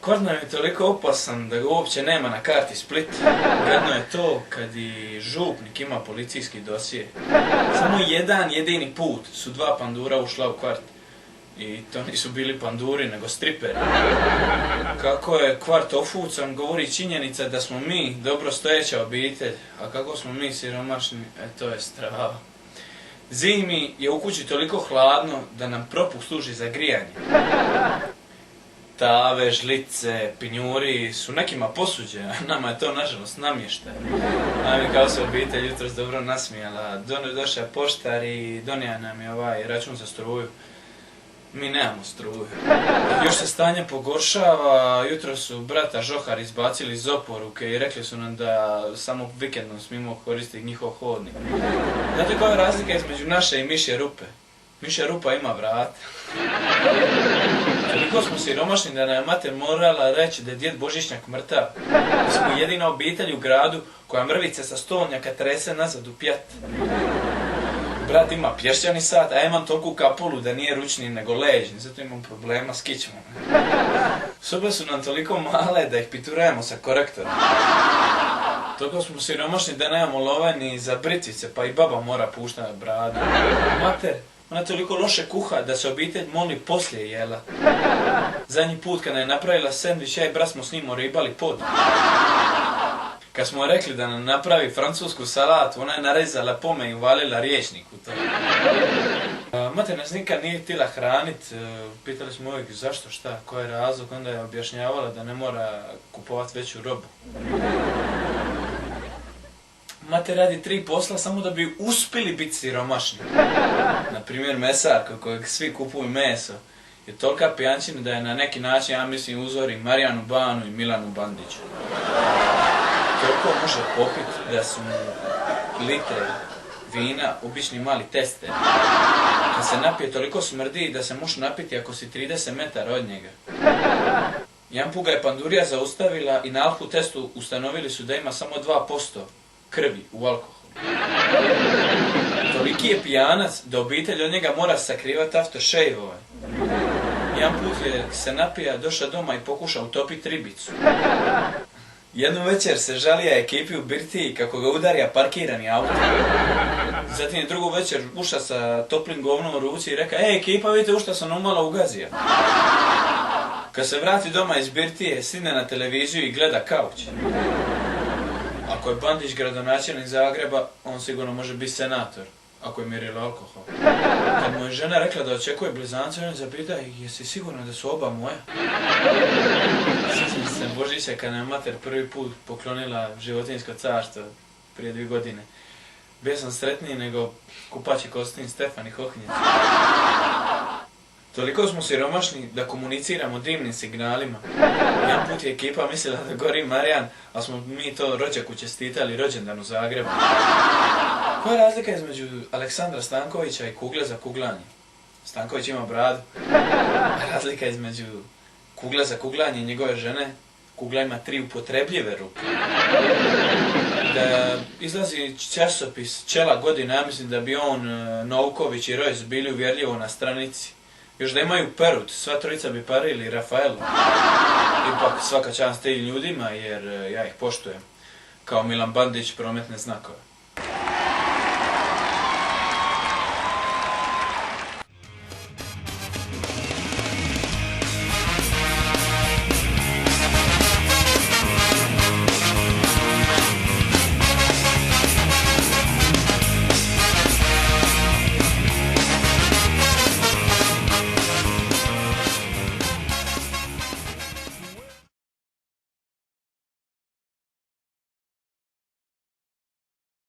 Kvart nam je toliko opasan da ga uopće nema na karti Split. Jedno je to kad i župnik ima policijski dosije. Samo jedan jedini put su dva pandura ušla u kvart. I to nisu bili panduri, nego striperi. Kako je kvart ofucan, govori činjenica da smo mi dobro stojeća obitelj, a kako smo mi siromašni, to je strava. Zimi je u kući toliko hladno da nam propuh služi za grijanje. Tave, žlice, pinjuri su nekima posuđe, a nama je to nažalost namještaj. Mi kao se obitelj jutros dobro nasmijala. Došao je poštar i donio nam je račun za struju. Mi nemamo struju. Još se stanje pogoršava, jutro su brata Žohar izbacili iz oporuke i rekli su nam da samo vikendom smijemo koristiti njihov hodnik. Znate koja je razlika između naše i mišje rupe? Mišja rupa ima vrat. Toliko smo siromašni da nam je mater morala reći da je djed Božićnjak mrtav. Mi smo jedina obitelj u gradu koja mrvice sa stolnjaka trese nazad u pjat. Brat ima pješčani sat, a ja imam toliku kapulu da nije ručni nego ležni, zato imam problema s kičmom. Sobe su nam toliko male da ih piturajemo sa korektorom. Toliko smo siromašni da nemamo love ni za britvice, pa i baba mora puštati bradu. Mater, ona toliko loše kuha da se obitelj moli poslije jela. Zadnji put kada je napravila sendvič, ja i brat smo s njim ribali pod. Kad smo rekli da nam napravi francusku salatu, ona je narezala pome i uvalila riječnik u to. Mater nas nikad nije htjela hranit, pitali smo uvijek zašto, šta, koji je razlog, onda je objašnjavala da ne mora kupovati veću robu. Mater radi 3 posla samo da bi uspjeli biti siromašni. Naprimjer mesar, kojeg svi kupuju meso, je tolika pijančina da je na neki način, ja mislim, uzori Marijanu Banu i Milanu Bandiću. Toliko može popiti da su litre vina obični mali tester. Kad se napije toliko smrdi da se može napiti ako si 30 metara od njega. Jedan put ga je pandurija zaustavila i na alku testu ustanovili su da ima samo 2% krvi u alkoholu. Toliki je pijanac da obitelj od njega mora sakrivati aftershave-ove. Jedan put je se napija, došao doma i pokušao utopiti ribicu. Jednu večer se žalija ekipi u birtiji kako ga udarja parkirani auto. Zatim je drugu večer ušao sa toplim govnom u ruci i reka: ekipa, vidite u što sam umalo ugazio. Kad se vrati doma iz birtije, sidne na televiziju i gleda kauč. Ako je Bandić gradonačelnik Zagreba, on sigurno može biti senator, ako je mirilo alkohol. Kad mu je žena rekla da očekuje blizance, on je zapitao: jesi sigurno da su oba moja? Sjećam se Božića kad nam je mater prvi put poklonila životinjsko carstvo prije 2 godine. Bio sam sretniji nego kupači Kostin Stefan i Hohnjec. Toliko smo siromašni da komuniciramo dimnim signalima. Jedan put je ekipa mislila da gori Marijan, a smo mi to rođaku čestitali rođendan u Zagrebu. Koja je razlika između Aleksandra Stankovića i kugle za kuglanje? Stanković ima bradu. A razlika između kugle za kuglanje i njegove žene, kugla ima 3 upotrebljive ruke. Da izlazi časopis Čela godine, ja mislim da bi on, Novković i Rojs bili uvjerljivo na stranici. Još da imaju perut, sva trojica bi parili Rafaelu. Ipak svaka čast tim ljudima jer ja ih poštujem. Kao Milan Bandić prometne znakove.